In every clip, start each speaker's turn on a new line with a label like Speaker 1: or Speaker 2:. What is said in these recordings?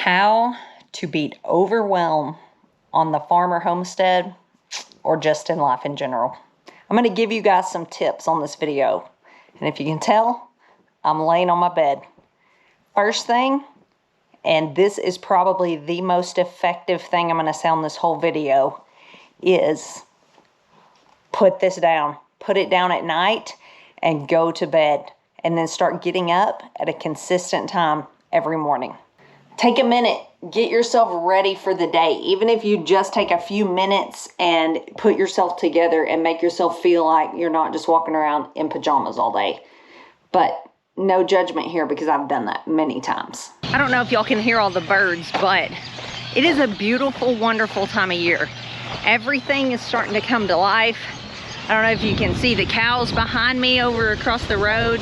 Speaker 1: How to beat overwhelm on the farm or homestead, or just in life in general. I'm going to give you guys some tips on this video. And if you can tell, I'm laying on my bed. First thing, and this is probably the most effective thing I'm going to say on this whole video, is put this down. Put it down at night and go to bed. And then start getting up at a consistent time every morning. Take a minute, get yourself ready for the day. Even if you just take a few minutes and put yourself together and make yourself feel like you're not just walking around in pajamas all day. But no judgment here because I've done that many times. I don't know if y'all can hear all the birds, but it is a beautiful, wonderful time of year. Everything is starting to come to life. I don't know if you can see the cows behind me over across the road.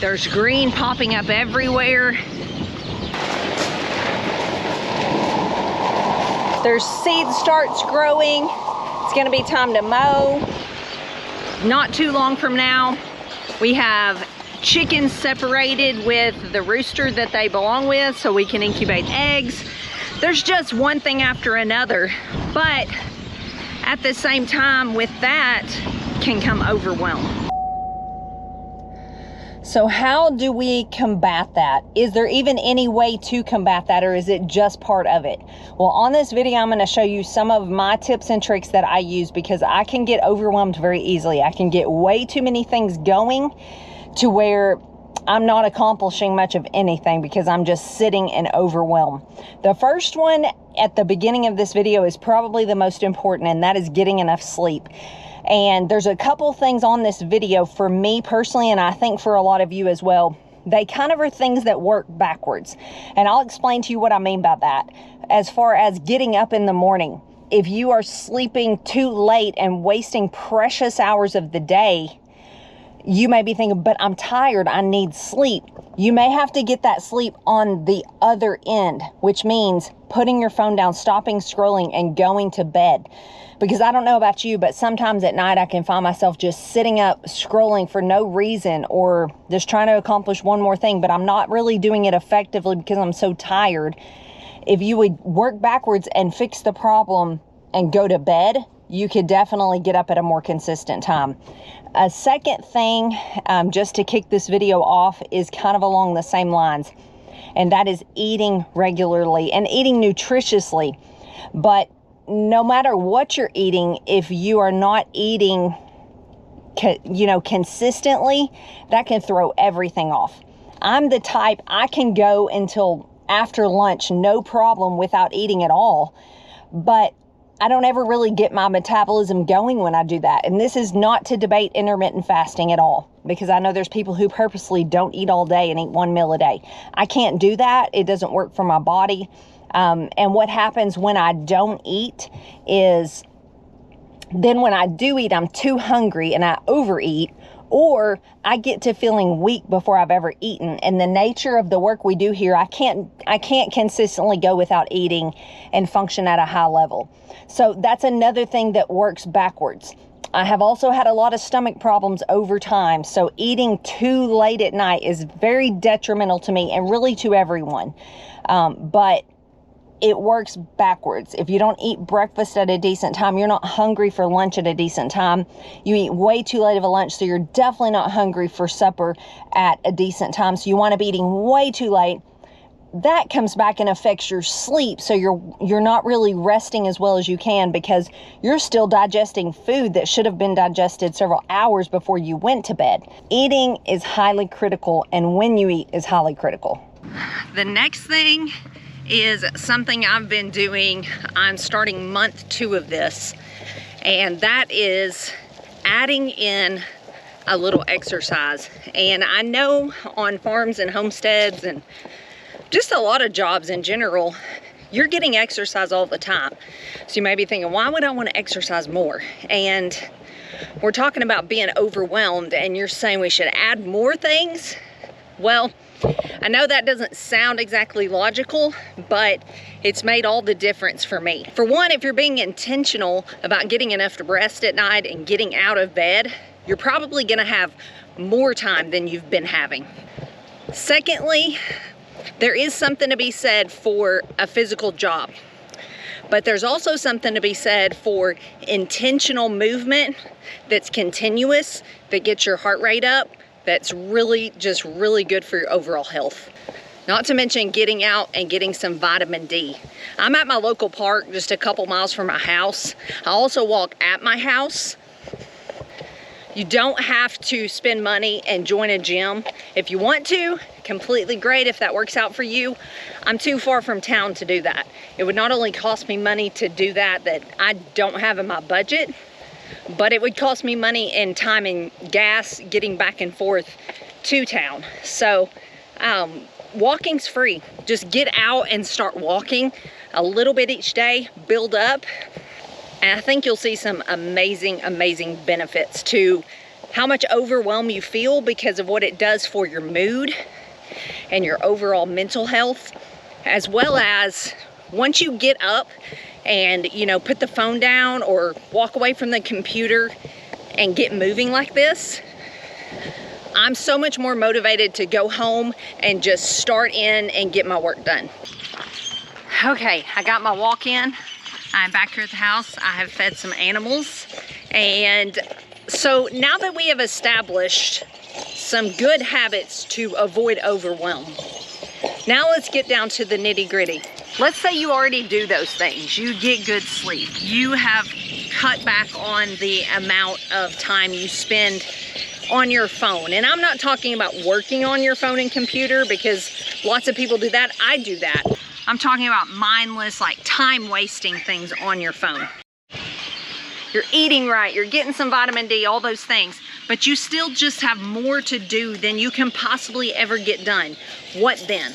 Speaker 1: There's green popping up everywhere. There's seed starts growing. It's gonna be time to mow. Not too long from now, we have chickens separated with the rooster that they belong with so we can incubate eggs. There's just one thing after another, but at the same time with that can come overwhelm. So how do we combat that? Is there even any way to combat that, or is it just part of it? Well, on this video, I'm going to show you some of my tips and tricks that I use because I can get overwhelmed very easily. I can get way too many things going to where I'm not accomplishing much of anything because I'm just sitting in overwhelm. The first one at the beginning of this video is probably the most important, and that is getting enough sleep. And there's a couple things on this video for me personally, and I think for a lot of you as well. They kind of are things that work backwards. And I'll explain to you what I mean by that. As far as getting up in the morning, if you are sleeping too late and wasting precious hours of the day, you may be thinking, but I'm tired, I need sleep. You may have to get that sleep on the other end, which means putting your phone down, stopping scrolling, and going to bed. Because I don't know about you, but sometimes at night I can find myself just sitting up scrolling for no reason or just trying to accomplish one more thing, but I'm not really doing it effectively because I'm so tired. If you would work backwards and fix the problem and go to bed, you could definitely get up at a more consistent time. A second thing, just to kick this video off, is kind of along the same lines, and that is eating regularly and eating nutritiously. But no matter what you're eating, if you are not eating, consistently, that can throw everything off. I'm the type, I can go until after lunch, no problem, without eating at all. But I don't ever really get my metabolism going when I do that. And this is not to debate intermittent fasting at all, because I know there's people who purposely don't eat all day and eat one meal a day. I can't do that. It doesn't work for my body. And what happens when I don't eat is then when I do eat, I'm too hungry and I overeat, or I get to feeling weak before I've ever eaten. And the nature of the work we do here, I can't consistently go without eating and function at a high level. So that's another thing that works backwards. I have also had a lot of stomach problems over time. So eating too late at night is very detrimental to me and really to everyone. But it works backwards. If you don't eat breakfast at a decent time, you're not hungry for lunch at a decent time. You eat way too late of a lunch, so you're definitely not hungry for supper at a decent time. So you want to be eating way too late. That comes back and affects your sleep, so you're not really resting as well as you can because you're still digesting food that should have been digested several hours before you went to bed. Eating is highly critical, and when you eat is highly critical. The next thing is something I've been doing. I'm starting month 2 of this, and that is adding in a little exercise. And I know on farms and homesteads and just a lot of jobs in general, you're getting exercise all the time. So you may be thinking, why would I want to exercise more? And we're talking about being overwhelmed, and you're saying we should add more things. Well, I know that doesn't sound exactly logical, but it's made all the difference for me. For one, if you're being intentional about getting enough to rest at night and getting out of bed, you're probably gonna have more time than you've been having. Secondly, There is something to be said for a physical job, but there's also something to be said for intentional movement that's continuous, that gets your heart rate up, that's really good for your overall health. Not to mention getting out and getting some vitamin D. I'm at my local park just a couple miles from my house. I also walk at my house. You don't have to spend money and join a gym. If you want to, completely great if that works out for you. I'm too far from town to do that. It would not only cost me money to do that I don't have in my budget, but it would cost me money and time and gas getting back and forth to town. So walking's free. Just get out and start walking a little bit each day, build up. And I think you'll see some amazing benefits to how much overwhelm you feel because of what it does for your mood and your overall mental health, as well as once you get up and, you know, put the phone down or walk away from the computer and get moving like this, I'm so much more motivated to go home and just start in and get my work done. Okay, I got my walk in. I'm back here at the house. I have fed some animals. And so now that we have established some good habits to avoid overwhelm, now let's get down to the nitty-gritty. Let's say you already do those things. You get good sleep. You have cut back on the amount of time you spend on your phone. And I'm not talking about working on your phone and computer because lots of people do that. I do that. I'm talking about mindless, like time wasting things on your phone. You're eating right, you're getting some vitamin D, all those things, but you still just have more to do than you can possibly ever get done. What then?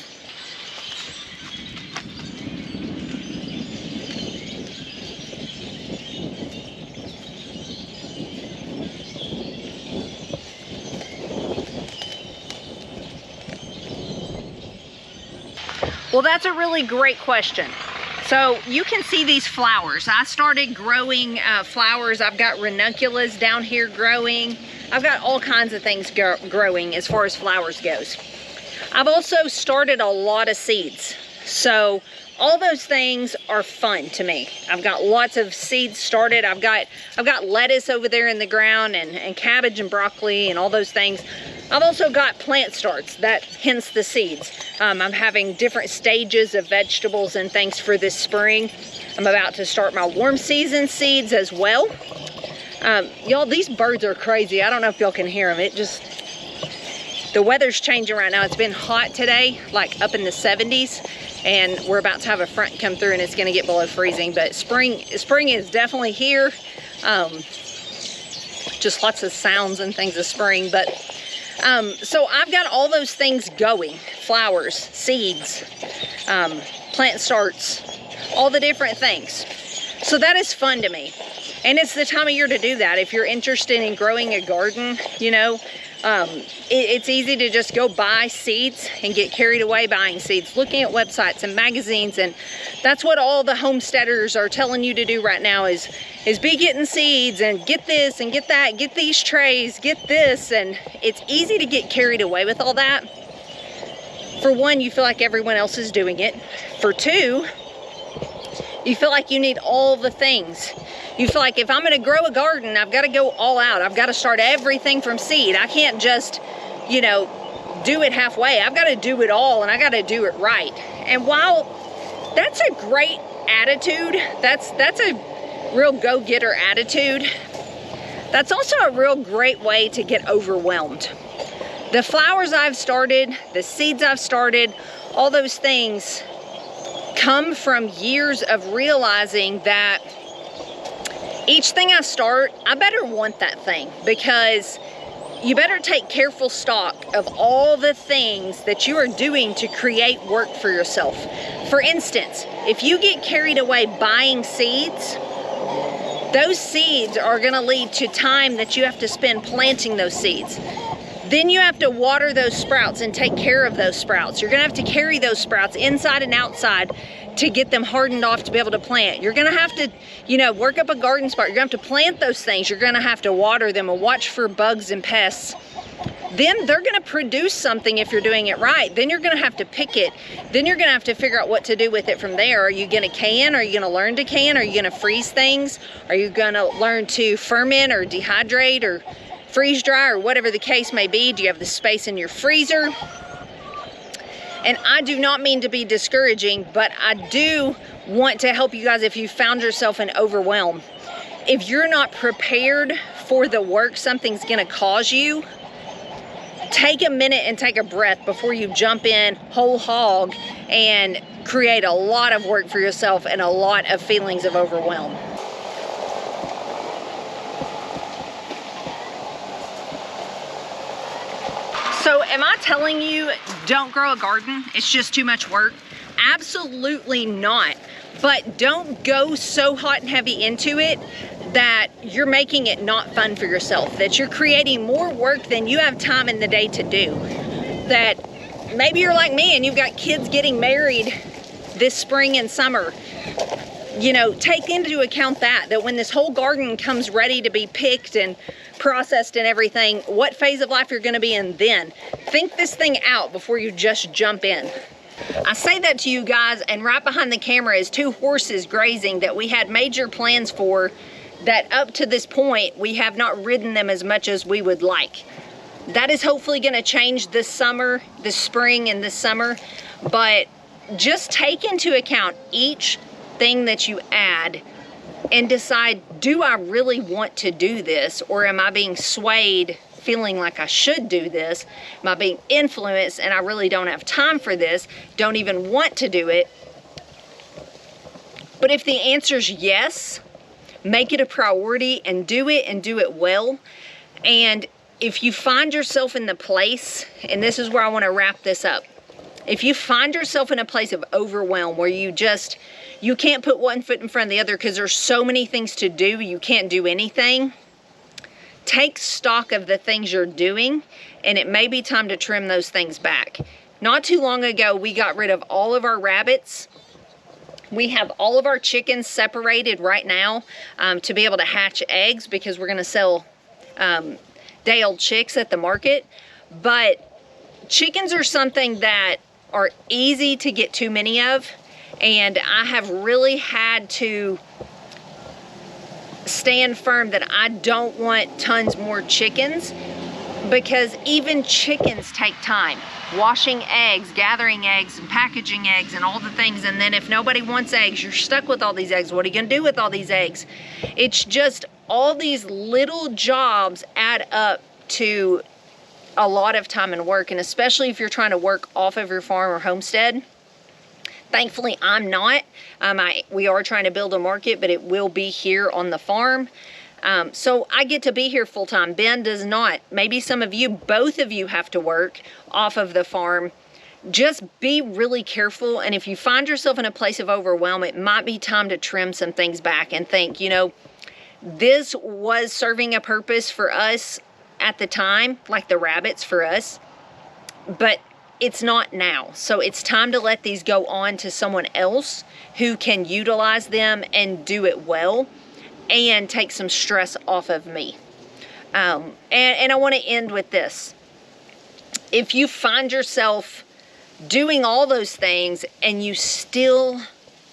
Speaker 1: Well, that's a really great question. So you can see these flowers. I started growing flowers. I've got ranunculus down here growing. I've got all kinds of things growing as far as flowers goes. I've also started a lot of seeds. So all those things are fun to me. I've got lots of seeds started. I've got lettuce over there in the ground and cabbage and broccoli and all those things. I've also got plant starts, hence the seeds. I'm having different stages of vegetables and things for this spring. I'm about to start my warm season seeds as well. Y'all, these birds are crazy. I don't know if y'all can hear them. The weather's changing right now. It's been hot today, like up in the 70s, and we're about to have a front come through and it's gonna get below freezing, but spring is definitely here. Just lots of sounds and things of spring, but so I've got all those things going, flowers, seeds, plant starts, all the different things. So that is fun to me. And it's the time of year to do that. If you're interested in growing a garden, you know, it's easy to just go buy seeds and get carried away buying seeds, looking at websites and magazines, and that's what all the homesteaders are telling you to do right now is be getting seeds and get this and get that, get these trays, get this, and it's easy to get carried away with all that. For one, you feel like everyone else is doing it. For two, you feel like you need all the things. You feel like if I'm gonna grow a garden, I've gotta go all out. I've gotta start everything from seed. I can't just, you know, do it halfway. I've gotta do it all and I gotta do it right. And while that's a great attitude, that's a real go-getter attitude, that's also a real great way to get overwhelmed. The flowers I've started, the seeds I've started, all those things come from years of realizing that each thing I start, I better want that thing, because you better take careful stock of all the things that you are doing to create work for yourself. For instance, if you get carried away buying seeds, those seeds are gonna lead to time that you have to spend planting those seeds. Then you have to water those sprouts and take care of those sprouts. You're gonna have to carry those sprouts inside and outside to get them hardened off to be able to plant. You're gonna have to, you know, work up a garden spot. You're gonna have to plant those things. You're gonna have to water them and watch for bugs and pests. then they're going to produce something if you're doing it right. Then you're going to have to pick it. Then you're going to have to figure out what to do with it from there. Are you going to can? Are you going to learn to can? Are you going to freeze things? Are you going to learn to ferment or dehydrate or freeze dry or whatever the case may be? Do you have the space in your freezer? And I do not mean to be discouraging, but I do want to help you guys if you found yourself in overwhelm. If you're not prepared for the work something's gonna cause you, take a minute and take a breath before you jump in whole hog and create a lot of work for yourself and a lot of feelings of overwhelm. So am I telling you don't grow a garden? It's just too much work? Absolutely not. But don't go so hot and heavy into it that you're making it not fun for yourself, that you're creating more work than you have time in the day to do. That maybe you're like me and you've got kids getting married this spring and summer. You know, take into account that when this whole garden comes ready to be picked and processed and everything, what phase of life you're going to be in then. Think this thing out before you just jump in. I say that to you guys, and right behind the camera is 2 horses grazing that we had major plans for, that up to this point we have not ridden them as much as we would like. That is hopefully going to change this summer, this spring and this summer, but just take into account each thing that you add and decide, do I really want to do this, or am I being swayed feeling like I should do this? Am I being influenced and I really don't have time for this, don't even want to do it? But if the answer is yes, make it a priority and do it well. And if you find yourself in the place, and this is where I want to wrap this up, if you find yourself in a place of overwhelm where you can't put one foot in front of the other because there's so many things to do, you can't do anything, take stock of the things you're doing, and it may be time to trim those things back. Not too long ago, we got rid of all of our rabbits. We have all of our chickens separated right now to be able to hatch eggs because we're going to sell day-old chicks at the market. But chickens are something that are easy to get too many of, and I have really had to stand firm that I don't want tons more chickens, because even chickens take time. Washing eggs, gathering eggs, and packaging eggs, and all the things. And then if nobody wants eggs, you're stuck with all these eggs. What are you gonna do with all these eggs? It's just all these little jobs add up to a lot of time and work, and especially if you're trying to work off of your farm or homestead. Thankfully, I'm not. We are trying to build a market, but it will be here on the farm. So I get to be here full time. Ben does not. Maybe some of you, both of you have to work off of the farm. Just be really careful. And if you find yourself in a place of overwhelm, it might be time to trim some things back and think, you know, this was serving a purpose for us at the time, like the rabbits for us, but it's not now. So it's time to let these go on to someone else who can utilize them and do it well and take some stress off of me. And I want to end with this. If you find yourself doing all those things and you still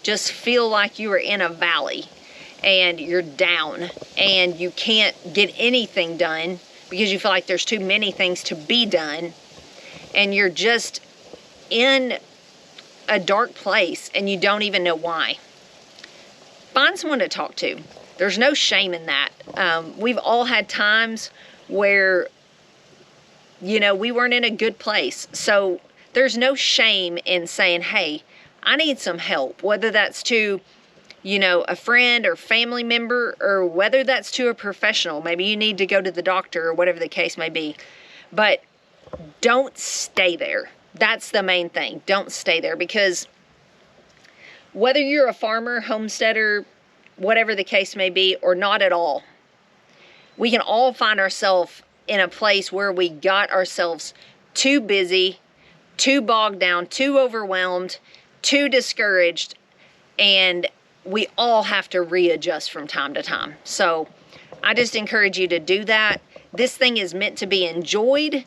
Speaker 1: just feel like you are in a valley and you're down and you can't get anything done because you feel like there's too many things to be done, and you're just in a dark place and you don't even know why, find someone to talk to. There's no shame in that. We've all had times where, you know, we weren't in a good place. So there's no shame in saying, hey, I need some help, whether that's to, you know, a friend or family member, or whether that's to a professional. Maybe you need to go to the doctor or whatever the case may be. But don't stay there. That's the main thing. Don't stay there, because whether you're a farmer, homesteader, whatever the case may be, or not at all, we can all find ourselves in a place where we got ourselves too busy, too bogged down, too overwhelmed, too discouraged, and we all have to readjust from time to time. So I just encourage you to do that. This thing is meant to be enjoyed,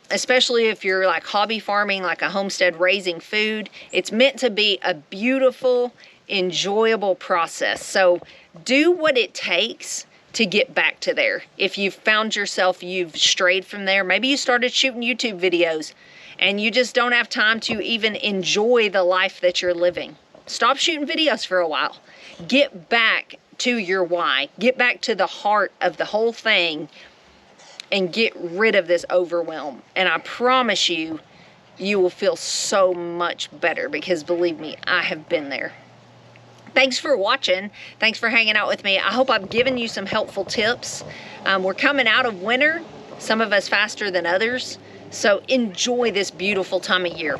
Speaker 1: especially if you're like hobby farming, like a homestead raising food. It's meant to be a beautiful, enjoyable process. So do what it takes to get back to there. If you've found yourself, you've strayed from there, maybe you started shooting YouTube videos and you just don't have time to even enjoy the life that you're living. Stop shooting videos for a while. Get back to your why. Get back to the heart of the whole thing and get rid of this overwhelm. And I promise you, you will feel so much better, because believe me, I have been there. Thanks for watching. Thanks for hanging out with me. I hope I've given you some helpful tips. We're coming out of winter, some of us faster than others. So enjoy this beautiful time of year.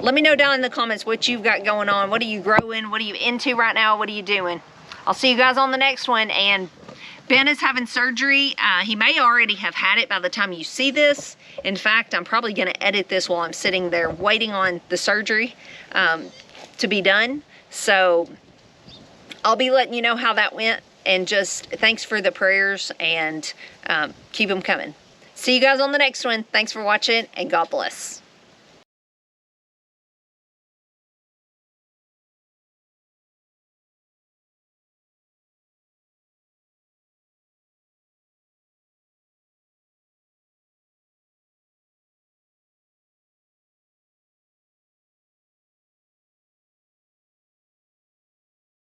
Speaker 1: Let me know down in the comments what you've got going on. What are you growing? What are you into right now? What are you doing? I'll see you guys on the next one. And Ben is having surgery. He may already have had it by the time you see this. In fact, I'm probably going to edit this while I'm sitting there waiting on the surgery to be done. So I'll be letting you know how that went. And just thanks for the prayers, and keep them coming. See you guys on the next one. Thanks for watching, and God bless.